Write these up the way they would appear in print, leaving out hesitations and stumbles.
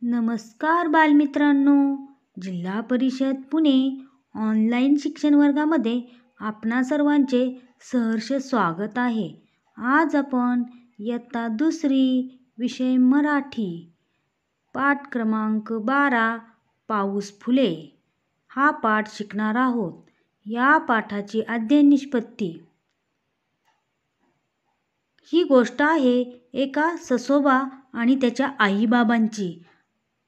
नमस्कार बालमित्रांनो, जिल्हा परिषद पुणे ऑनलाईन शिक्षण वर्गामध्ये आपणा सर्वांचे सहर्ष स्वागत आहे. आज आपण इयत्ता दुसरी विषय मराठी पाठ क्रमांक 12 पाऊस फुले हा पाठ शिकणार आहोत. या पाठाची अध्ययन निष्पत्ती. ही गोष्ट आहे एका ससोबा आणि त्याच्या आईबाबांची.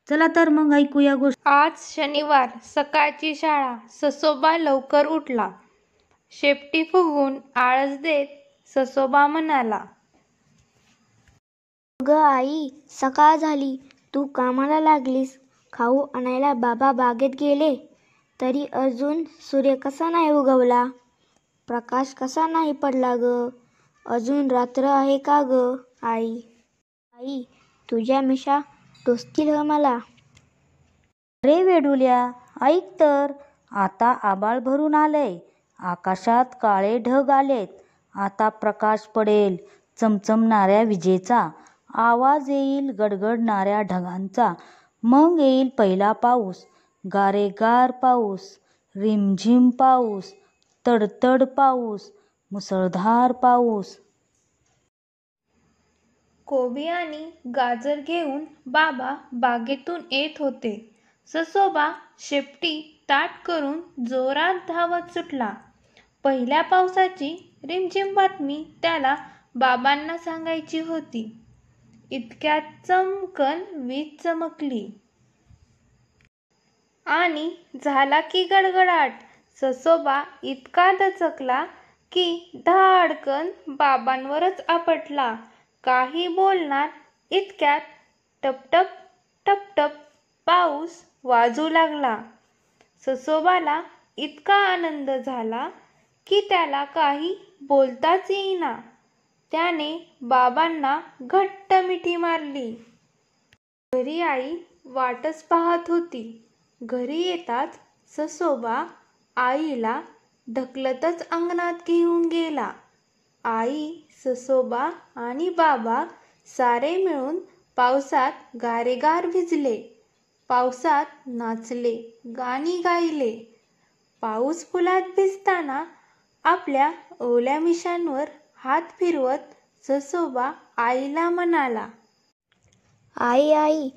चला तर मग ऐकूया गोष्ट. आज शनिवार, सकाळची शाळा. ससोबा लवकर उठला. शेपटी फुगवून आळस देत ससोबा म्हणाला, अगं आई, सकाळ झाली, तू कामाला लागलीस. खाऊ आणायला बाबा बागेत गेले, तरी अजून सूर्य कसा नाही उगवला? प्रकाश कसा नाही पडला ग? अजून रात्र आहे का ग आई? आई, तुझ्या मिशा टोचतील ह मला. अरे वेडुल्या, ऐक तर, आता आभाळ भरून आलंय. आकाशात काळे ढग आलेत. आता प्रकाश पडेल. चमचमणाऱ्या विजेचा आवाज येईल, गडगडणाऱ्या ढगांचा. मग येईल पहिला पाऊस, गारेगार पाऊस, रिमझिम पाऊस, तडतड पाऊस, मुसळधार पाऊस. कोबी आणि गाजर घेऊन बाबा बागेतून येत होते. ससोबा शेपटी ताठ करून जोरात धावत सुटला. पहिल्या पावसाची रिमझिम बातमी त्याला बाबांना सांगायची होती. इतक्यात चमकन वीज चमकली आणि झाला की गडगडाट. ससोबा इतका दचकला की धाडकन बाबांवरच आपटला. काही बोलणार इतक्यात टपटप टपटप पाऊस वाजू लागला. ससोबाला इतका आनंद झाला की त्याला काही बोलताच येईना. त्याने बाबांना घट्ट मिठी मारली. घरी आई वाटच पाहत होती. घरी येताच ससोबा आईला ढकलतच अंगणात घेऊन गेला. आई, ससोबा आणि बाबा सारे मिळून पावसात गारेगार भिजले. पावसात नाचले, गाणी गायले. पाऊस फुलात भिजताना आपल्या ओल्या मिशांवर हात फिरवत ससोबा आईला म्हणाला, आई आई,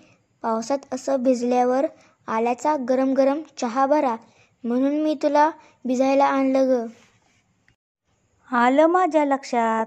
पावसात असं भिजल्यावर आल्याचा गरम गरम चहा भरा, म्हणून मी तुला भिजायला आणलं ग. आलं माझ्या लक्षात.